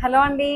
Hello అండి,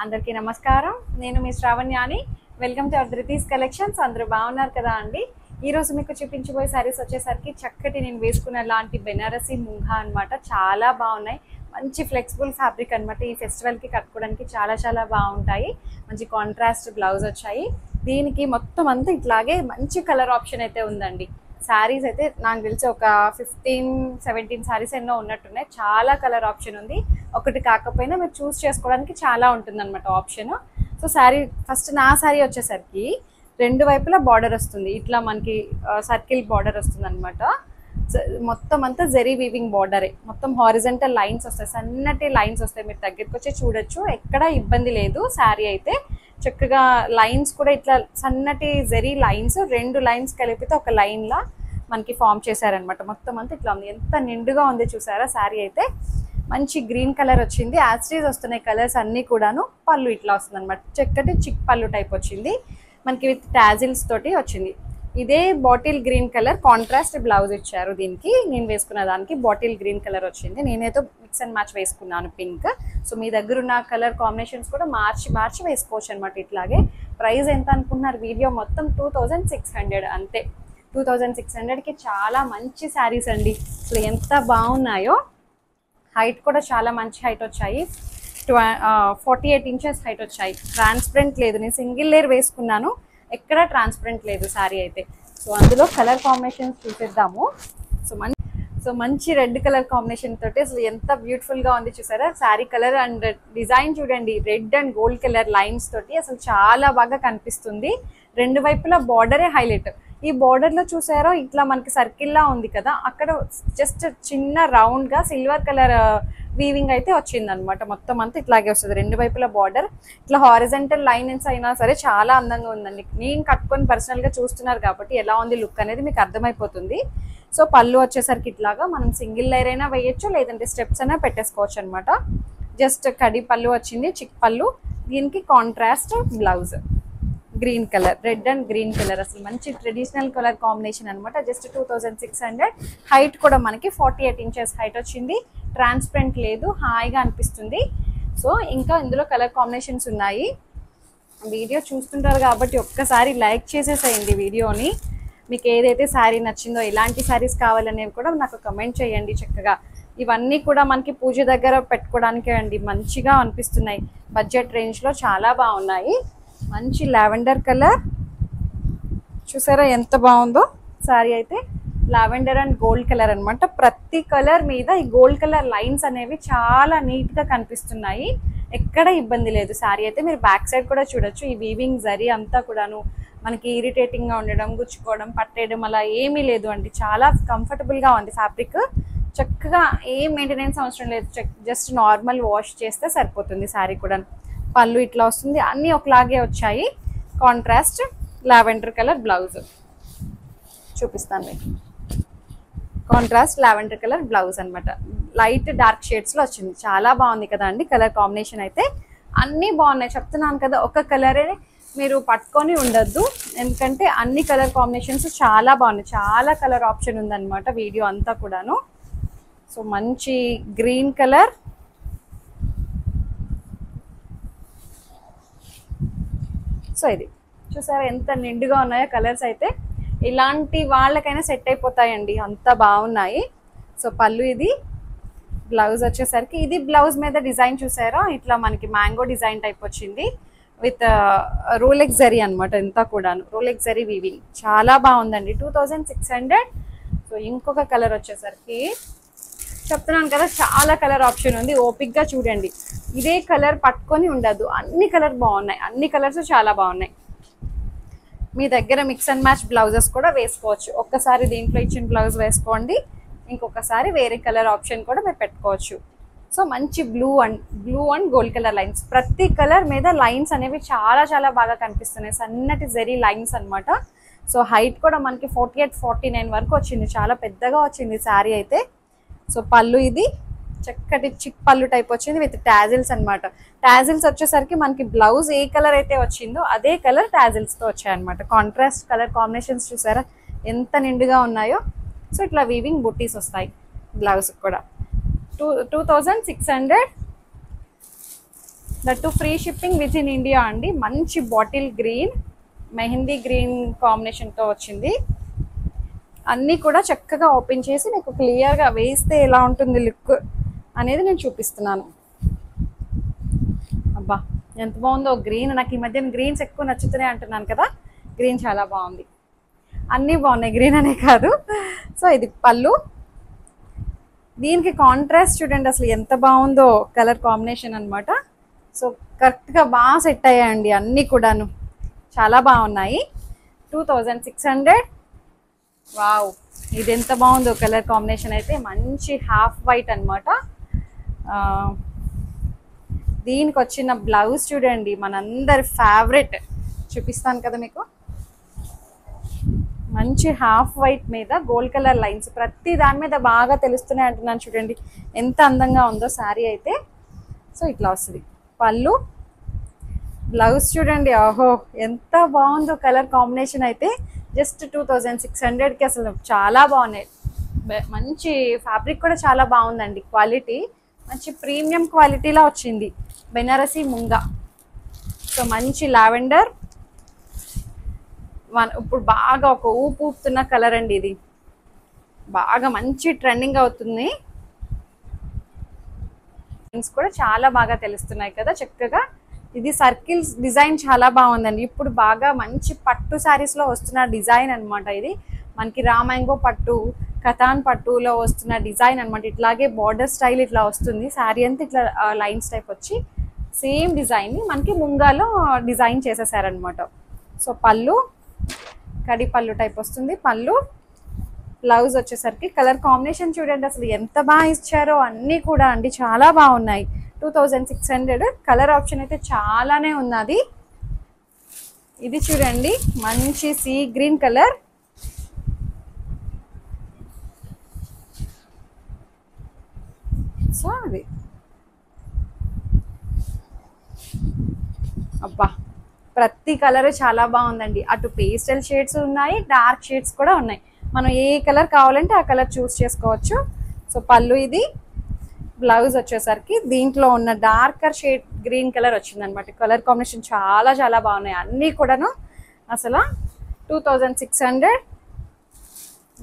అందరికీ నమస్కారం. నేను మీ శ్రావణ్యాని. Welcome to Dhruthi's collections. అందరూ బాగున్నారు కదా అండి? ఈరోజు మీకు చూపించబోయే శారీస్ వచ్చేసరికి చక్కటి నేను వేసుకున్న లాంటి బెనారసీ ముంగా అనమాట. చాలా బాగున్నాయి. మంచి ఫ్లెక్సిబుల్ ఫ్యాబ్రిక్ అనమాట. ఈ ఫెస్టివల్కి కట్టుకోవడానికి చాలా బాగుంటాయి. మంచి కాంట్రాస్ట్ బ్లౌజ్ వచ్చాయి. దీనికి మొత్తం అంతా ఇట్లాగే మంచి కలర్ ఆప్షన్ అయితే ఉందండి. శారీస్ అయితే నాకు తెలిసి ఒక 15-17 శారీస్ ఎన్నో ఉన్నట్టున్నాయి. చాలా కలర్ ఆప్షన్ ఉంది. ఒకటి కాకపోయినా మీరు చూస్ చేసుకోవడానికి చాలా ఉంటుంది అనమాట ఆప్షన్. సో శారీ ఫస్ట్ నా శారీ వచ్చేసరికి రెండు వైపులా బార్డర్ వస్తుంది. ఇట్లా మనకి సర్కిల్ బార్డర్ వస్తుంది అనమాట. మొత్తం అంతా జెరీ వీవింగ్ బార్డరే. మొత్తం హారిజంటల్ లైన్స్ వస్తాయి, సన్నటి లైన్స్ వస్తాయి. మీరు దగ్గరికి వచ్చి చూడొచ్చు, ఎక్కడ ఇబ్బంది లేదు. శారీ అయితే చక్కగా లైన్స్ కూడా ఇట్లా సన్నటి జెరీ లైన్స్, రెండు లైన్స్ కలిపితే ఒక లైన్ లా మనకి ఫామ్ చేశారనమాట. మొత్తం అంతా ఇట్లా ఉంది. ఎంత నిండుగా ఉంది చూసారా. శారీ అయితే మంచి గ్రీన్ కలర్ వచ్చింది. యాస్టీజ్ వస్తున్నాయి కలర్స్ అన్నీ కూడాను. పళ్ళు ఇట్లా వస్తుంది అనమాట. చక్కటి చిక్ పళ్ళు టైప్ వచ్చింది మనకి, విత్ టాజిల్స్ తోటి వచ్చింది. ఇదే bottle green colour contrast blouse ఇచ్చారు. దీనికి నేను వేసుకున్న దానికి బాటిల్ గ్రీన్ కలర్ వచ్చింది. నేనైతే మిక్స్ అండ్ మ్యాచ్ వేసుకున్నాను పింక్. సో మీ దగ్గర ఉన్న కలర్ కాంబినేషన్స్ కూడా మార్చి వేసుకోవచ్చు అనమాట. ఇట్లాగే ప్రైస్ ఎంత అనుకుంటున్నారు? వీడియో మొత్తం 2600 అంతే. 2600కి చాలా మంచి శారీస్ అండి. అసలు ఎంత బాగున్నాయో. హైట్ కూడా చాలా మంచి హైట్ వచ్చాయి. 48 ఇంచెస్ హైట్ వచ్చాయి. ట్రాన్స్పరెంట్ లేదు. నేను సింగిల్ లేయర్ వేసుకున్నాను, ఎక్కడ ట్రాన్స్పరెంట్ లేదు శారీ అయితే. సో అందులో కలర్ కాంబినేషన్స్ చూసేద్దాము. సో మంచి రెడ్ కలర్ కాంబినేషన్ తోటి అసలు ఎంత బ్యూటిఫుల్ గా ఉంది చూసారా. శారీ కలర్ అండ్ డిజైన్ చూడండి, red and gold colour lines తోటి అసలు చాలా బాగా కనిపిస్తుంది. రెండు వైపులా బార్డరే హైలైట్. ఈ బార్డర్ లో చూసారో ఇట్లా మనకి సర్కిల్ లా ఉంది కదా, అక్కడ జస్ట్ చిన్న రౌండ్ గా సిల్వర్ కలర్ వీవింగ్ అయితే వచ్చింది అనమాట. మొత్తం అంతా ఇట్లాగే వస్తుంది. రెండు వైపుల బార్డర్ ఇట్లా హారిజంటల్ లైన్స్ అయినా సరే చాలా అందంగా ఉందండి. నేను కట్టుకొని పర్సనల్ గా చూస్తున్నారు కాబట్టి ఎలా ఉంది లుక్ అనేది మీకు అర్థమైపోతుంది. సో పళ్ళు వచ్చేసరికి ఇట్లాగా మనం సింగిల్ లేయర్ అయినా వేయచ్చు, లేదంటే స్టెప్స్ అయినా పెట్టేసుకోవచ్చు అనమాట. జస్ట్ కడి పళ్ళు వచ్చింది, చిక్ పళ్ళు. దీనికి contrast blouse green colour, red and green colour. అసలు మంచి ట్రెడిషనల్ కలర్ కాంబినేషన్ అనమాట. జస్ట్ 2600. హైట్ కూడా మనకి 48 ఇంచెస్ హైట్ వచ్చింది. ట్రాన్స్పరెంట్ లేదు, హాయిగా అనిపిస్తుంది. సో ఇంకా ఇందులో కలర్ కాంబినేషన్స్ ఉన్నాయి. వీడియో చూస్తుంటారు కాబట్టి ఒక్కసారి లైక్ చేసేసేయండి వీడియోని. మీకు ఏదైతే శారీ నచ్చిందో, ఎలాంటి శారీస్ కావాలనేవి కూడా నాకు కమెంట్ చేయండి చక్కగా. ఇవన్నీ కూడా మనకి పూజ దగ్గర పెట్టుకోవడానికే అండి. మంచిగా అనిపిస్తున్నాయి. బడ్జెట్ రేంజ్లో చాలా బాగున్నాయి. మంచి లావెండర్ కలర్ చూసారా ఎంత బాగుందో. శారీ అయితే లావెండర్ అండ్ గోల్డ్ కలర్ అనమాట. ప్రతి కలర్ మీద ఈ గోల్డ్ కలర్ లైన్స్ అనేవి చాలా నీట్ గా కనిపిస్తున్నాయి. ఎక్కడ ఇబ్బంది లేదు. శారీ అయితే మీరు బ్యాక్ సైడ్ కూడా చూడొచ్చు. ఈ వీవింగ్ జరీ అంతా కూడాను మనకి ఇరిటేటింగ్ గా ఉండడం, గుచ్చుకోవడం, పట్టేయడం అలా ఏమీ లేదు అండి. చాలా కంఫర్టబుల్ గా ఉంది ఫ్యాబ్రిక్. చక్కగా ఏం మెయింటెనెన్స్ అవసరం లేదు. జస్ట్ నార్మల్ వాష్ చేస్తే సరిపోతుంది. శారీ కూడా పళ్ళు ఇట్లా వస్తుంది. అన్నీ ఒకలాగే వచ్చాయి. కాంట్రాస్ట్ లావెండర్ కలర్ బ్లౌజ్ చూపిస్తాను మీకు. కాంట్రాస్ట్ లావెండర్ కలర్ బ్లౌజ్ అనమాట. లైట్ డార్క్ షేడ్స్ లో వచ్చింది. చాలా బాగుంది కదా అండి. కలర్ కాంబినేషన్ అయితే అన్నీ బాగున్నాయి. చెప్తున్నాను కదా, ఒక కలరే మీరు పట్టుకొని ఉండద్దు, ఎందుకంటే అన్ని కలర్ కాంబినేషన్స్ చాలా బాగున్నాయి. చాలా కలర్ ఆప్షన్ ఉందన్నమాట వీడియో అంతా కూడాను. సో మంచి గ్రీన్ కలర్, సో ఇది చూసారా ఎంత నిండుగా ఉన్నాయో కలర్స్ అయితే. ఇలాంటి వాళ్ళకైనా సెట్ అయిపోతాయండి, అంత బాగున్నాయి. సో పళ్ళు ఇది, బ్లౌజ్ వచ్చేసరికి ఇది బ్లౌజ్ మీద డిజైన్ చూసారా, ఇట్లా మనకి మ్యాంగో డిజైన్ టైప్ వచ్చింది విత్ రోలెక్స్ జరీ అనమాట. ఇంతా కూడాను రోలెక్స్ జరీ వీవింగ్ చాలా బాగుందండి. 2600. సో ఇంకొక కలర్ వచ్చేసరికి చెప్తున్నాను కదా, చాలా కలర్ ఆప్షన్ ఉంది. ఓపిక్ గా చూడండి. ఇదే కలర్ పట్టుకొని ఉండదు, అన్ని కలర్ బాగున్నాయి. అన్ని కలర్స్ చాలా బాగున్నాయి. మీ దగ్గర మిక్స్ అండ్ మ్యాచ్ బ్లౌజెస్ కూడా వేసుకోవచ్చు. ఒక్కసారి దీంట్లో ఇచ్చిన బ్లౌజ్ వేసుకోండి, ఇంకొకసారి వేరే కలర్ ఆప్షన్ కూడా మీరు పెట్టుకోవచ్చు. సో మంచి blue and gold colour lines. ప్రతి కలర్ మీద లైన్స్ అనేవి చాలా బాగా కనిపిస్తున్నాయి. సన్నటి జెరీ లైన్స్ అనమాట. సో హైట్ కూడా మనకి 48-49 వరకు వచ్చింది. చాలా పెద్దగా వచ్చింది శారీ అయితే. సో పళ్ళు ఇది చక్కటి చిక్ పళ్ళు టైప్ వచ్చింది విత్ టాజిల్స్ అనమాట. టాజిల్స్ వచ్చేసరికి మనకి బ్లౌజ్ ఏ కలర్ అయితే వచ్చిందో అదే కలర్ టాజిల్స్ తో వచ్చాయన్నమాట. కాంట్రాస్ట్ కలర్ కాంబినేషన్స్ చూసారా ఎంత నిండుగా ఉన్నాయో. సో ఇట్లా వీవింగ్ బుట్టీస్ వస్తాయి బ్లౌజ్ కూడా. 2600. That to free shipping with in India అండి. మంచి బాటిల్ గ్రీన్, మెహందీ గ్రీన్ కాంబినేషన్తో వచ్చింది. అన్నీ కూడా చక్కగా ఓపెన్ చేసి మీకు క్లియర్గా వేస్తే ఎలా ఉంటుంది లుక్ అనేది నేను చూపిస్తున్నాను. అబ్బా ఎంత బాగుందో గ్రీన్. నాకు ఈ మధ్యన గ్రీన్స్ ఎక్కువ నచ్చుతున్నాయి అంటున్నాను కదా, గ్రీన్ చాలా బాగుంది. అన్నీ బాగున్నాయి, గ్రీన్ అనే కాదు. సో ఇది పళ్ళు. దీనికి కాంట్రాస్ట్ చూడండి అసలు ఎంత బాగుందో కలర్ కాంబినేషన్ అనమాట. సో కరెక్ట్గా బాగా సెట్ అయ్యాయండి అన్నీ కూడాను, చాలా బాగున్నాయి. 2600. వావ్, ఇది ఎంత బాగుందో కలర్ కాంబినేషన్ అయితే. మంచి హాఫ్ వైట్ అనమాట. దీనికి వచ్చిన బ్లౌజ్ చూడండి, మనందరి ఫేవరెట్, చూపిస్తాను కదా మీకు. మంచి హాఫ్ వైట్ మీద గోల్డ్ కలర్ లైన్స్ ప్రతి దాని మీద బాగా తెలుస్తున్నాయి అంటున్నాను. చూడండి ఎంత అందంగా ఉందో శారీ అయితే. సో ఇట్లా వస్తుంది పళ్ళు. బ్లౌజ్ చూడండి, ఓహో ఎంత బాగుందో కలర్ కాంబినేషన్ అయితే. జస్ట్ 2600కి అసలు చాలా బాగున్నాయి. మంచి ఫ్యాబ్రిక్ కూడా చాలా బాగుందండి, క్వాలిటీ మంచి ప్రీమియం క్వాలిటీలా వచ్చింది. బెనారసి ముంగా. సో మంచి లావెండర్, ఇప్పుడు బాగా ఒక ఊపుతున్న కలర్ అండి ఇది, బాగా మంచి ట్రెండింగ్ అవుతుంది. కూడా చాలా బాగా తెలుస్తున్నాయి కదా చక్కగా. ఇది సర్కిల్స్ డిజైన్ చాలా బాగుందండి. ఇప్పుడు బాగా మంచి పట్టు శారీస్ లో వస్తున్న డిజైన్ అనమాట ఇది. మనకి రామాంగో పట్టు, కథాన్ పట్టులో వస్తున్న డిజైన్ అనమాట. ఇట్లాగే బార్డర్ స్టైల్ ఇట్లా వస్తుంది. శారీ అంతా ఇట్లా లైన్స్ టైప్ వచ్చి సేమ్ డిజైన్ ని మనకి ముంగాలో డిజైన్ చేసేసారనమాట. సో పళ్ళు కడి పళ్ళు టైప్ వస్తుంది. పళ్ళు బ్లౌజ్ వచ్చేసరికి కలర్ కాంబినేషన్ చూడండి అసలు ఎంత బాగా ఇచ్చారో. అన్నీ కూడా అండి చాలా బాగున్నాయి. 2600. కలర్ ఆప్షన్ అయితే చాలానే ఉన్నది. ఇది చూడండి మంచి సీ గ్రీన్ కలర్. సో అది అబ్బా ప్రతి కలర్ చాలా బాగుందండి. అటు పేస్టల్ షేడ్స్ ఉన్నాయి, డార్క్ షేడ్స్ కూడా ఉన్నాయి. మనం ఏ కలర్ కావాలంటే ఆ కలర్ చూస్ చేసుకోవచ్చు. సో పళ్ళు ఇది. బ్లౌజ్ వచ్చేసరికి దీంట్లో ఉన్న డార్కర్ షేడ్ గ్రీన్ కలర్ వచ్చింది అనమాట. కలర్ కాంబినేషన్ చాలా చాలా బాగున్నాయి అన్నీ కూడాను. అసలు 2600.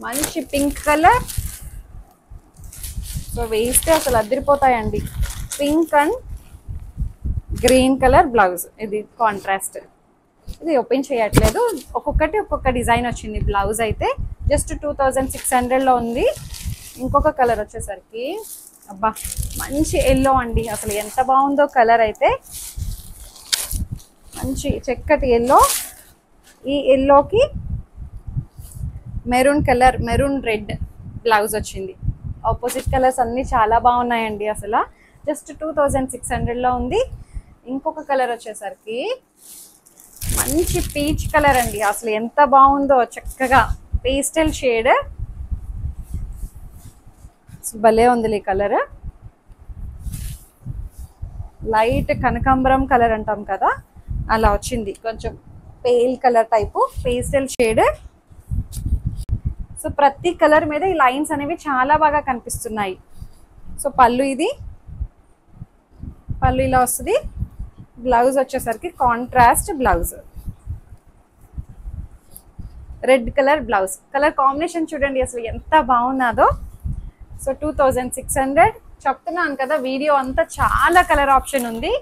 మంచి పింక్ కలర్. సో వేస్తే అసలు అదిరిపోతాయండి. Pink and green colour blouse. ఇది కాంట్రాస్ట్. ఇది ఓపెన్ చేయట్లేదు, ఒక్కొక్కటి ఒక్కొక్క డిజైన్ వచ్చింది. బ్లౌజ్ అయితే జస్ట్ 2600లో ఉంది. ఇంకొక కలర్ వచ్చేసరికి అబ్బా మంచి ఎల్లో అండి. అసలు ఎంత బాగుందో కలర్ అయితే. మంచి చక్కటి ఎల్లో. ఈ ఎల్లోకి maroon colour, maroon red blouse వచ్చింది. ఆపోజిట్ కలర్స్ అన్నీ చాలా బాగున్నాయండి అసలు. జస్ట్ 2600లో ఉంది. ఇంకొక కలర్ వచ్చేసరికి మంచి పీచ్ కలర్ అండి. అసలు ఎంత బాగుందో చక్కగా పేస్టల్ షేడ్. భలే ఉంది ఈ కలర్. లైట్ కనకాంబరం కలర్ అంటాం కదా, అలా వచ్చింది. కొంచెం pale colour type pastel shade. So ప్రతి కలర్ మీద ఈ లైన్స్ అనేవి చాలా బాగా కనిపిస్తున్నాయి. సో పళ్ళు ఇది. పళ్ళు ఇలా వస్తుంది. బ్లౌజ్ వచ్చేసరికి contrast blouse, red colour blouse. Colour combination చూడండి అసలు ఎంత బాగున్నదో. సో 2600 చెప్తున్నాను కదా, వీడియో అంతా చాలా కలర్ ఆప్షన్ ఉంది.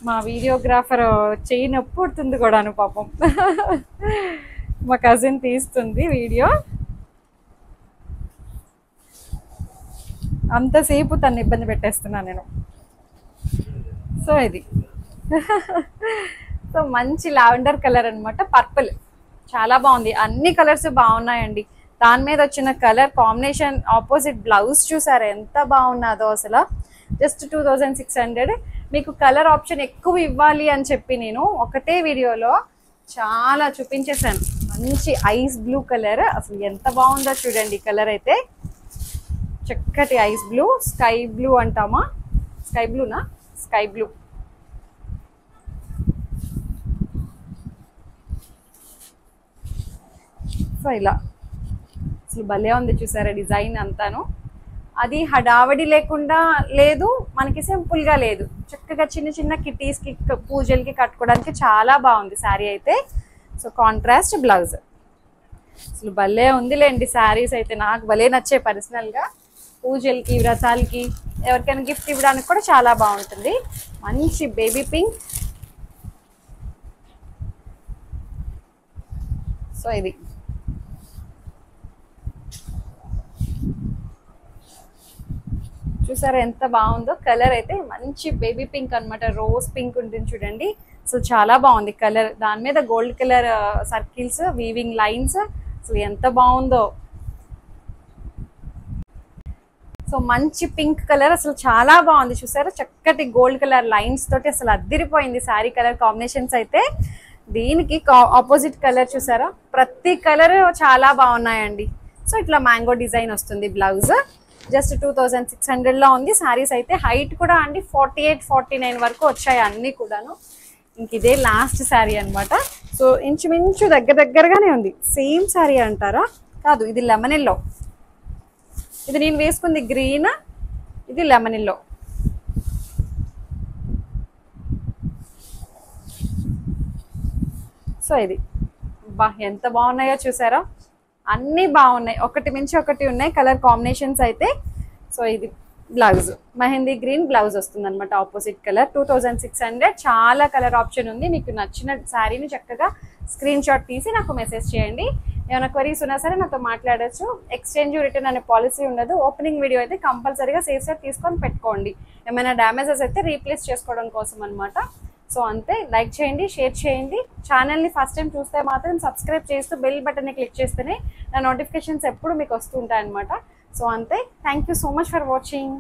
మా వీడియోగ్రాఫర్ చేయి నొప్పి పుడుతుంది కూడాను పాపం. మా కజిన్ తీస్తుంది వీడియో. అంతసేపు తను ఇబ్బంది పెట్టేస్తున్నా నేను. సో ఇది సో మంచి లావెండర్ కలర్ అనమాట. పర్పుల్ చాలా బాగుంది. అన్ని కలర్స్ బాగున్నాయండి. దాని మీద వచ్చిన కలర్ కాంబినేషన్ ఆపోజిట్ బ్లౌజ్ చూసారు ఎంత బాగున్నదో అసలు. జస్ట్ 2600. మీకు కలర్ ఆప్షన్ ఎక్కువ ఇవ్వాలి అని చెప్పి నేను ఒకటే వీడియోలో చాలా చూపించేశాను. మంచి ఐస్ బ్లూ కలర్. అసలు ఎంత బాగుందో చూడండి కలర్ అయితే. చక్కటి ఐస్ బ్లూ, స్కై బ్లూ అంటామా, స్కై బ్లూనా, స్కై బ్లూ. సో ఇలా అసలు భలే ఉంది చూసారా డిజైన్ అంతాను. అది హడావడి లేకుండా లేదు, మనకి సింపుల్గా లేదు, చక్కగా చిన్న చిన్న కిటీస్కి పూజలకి కట్టుకోవడానికి చాలా బాగుంది శారీ అయితే. సో కాంట్రాస్ట్ బ్లౌజ్, అసలు భలే ఉందిలేండి శారీస్ అయితే, నాకు భలే నచ్చే పర్సనల్గా. పూజలకి వ్రతాలకి ఎవరికైనా గిఫ్ట్ ఇవ్వడానికి కూడా చాలా బాగుంటుంది. మంచి బేబీ పింక్. సో ఇది చూసారా ఎంత బాగుందో, కలర్ అయితే మంచి బేబీ పింక్ అనమాట, రోజ్ పింక్ ఉంటుంది చూడండి. సో చాలా బాగుంది కలర్, దాని మీద gold colour circles, weaving lines, అసలు ఎంత బాగుందో. సో మంచి పింక్ కలర్, అసలు చాలా బాగుంది చూసారా, చక్కటి గోల్డ్ కలర్ లైన్స్ తోటి అసలు అద్దిరిపోయింది శారీ కలర్ కాంబినేషన్స్ అయితే. దీనికి ఆపోజిట్ కలర్ చూసారా, ప్రతి కలర్ చాలా బాగున్నాయండి. సో ఇట్లా మ్యాంగో డిజైన్ వస్తుంది బ్లౌజ్, జస్ట్ 2600లో ఉంది. శారీస్ అయితే హైట్ కూడా అండి 48-49 వరకు వచ్చాయి అన్నీ కూడాను. ఇంక ఇదే లాస్ట్ శారీ అనమాట. సో ఇంచుమించు దగ్గరగానే ఉంది, సేమ్ శారీ అంటారా, కాదు ఇది లెమన్ ఎల్లో, ఇది నేను వేసుకుంది గ్రీన్, ఇది లెమన్ ఎల్లో. సో ఇది బా ఎంత బాగున్నాయో చూసారా, అన్నీ బాగున్నాయి, ఒకటి మించి ఒకటి ఉన్నాయి కలర్ కాంబినేషన్స్ అయితే. సో ఇది బ్లౌజ్ మెహందీ గ్రీన్ బ్లౌజ్ వస్తుంది అనమాట, ఆపోజిట్ కలర్. 2600, చాలా కలర్ ఆప్షన్ ఉంది. మీకు నచ్చిన శారీని చక్కగా స్క్రీన్ షాట్ తీసి నాకు మెసేజ్ చేయండి. ఏమైనా క్వరీస్ ఉన్నా సరే నాతో మాట్లాడచ్చు. ఎక్స్చేంజ్ రిటర్న్ అనే పాలసీ ఉండదు. ఓపెనింగ్ వీడియో అయితే కంపల్సరీగా సేఫ్ సైడ్ తీసుకొని పెట్టుకోండి, ఏమైనా డ్యామేజెస్ అయితే రీప్లేస్ చేసుకోవడం కోసం అనమాట. సో అంతే, లైక్ చేయండి, షేర్ చేయండి. ఛానల్ని ఫస్ట్ టైం చూస్తే మాత్రం సబ్స్క్రైబ్ చేస్తూ బెల్ బటన్ని క్లిక్ చేస్తేనే నా నోటిఫికేషన్స్ ఎప్పుడు మీకు వస్తుంటాయి అనమాట. సో అంతే, thank you so much for watching.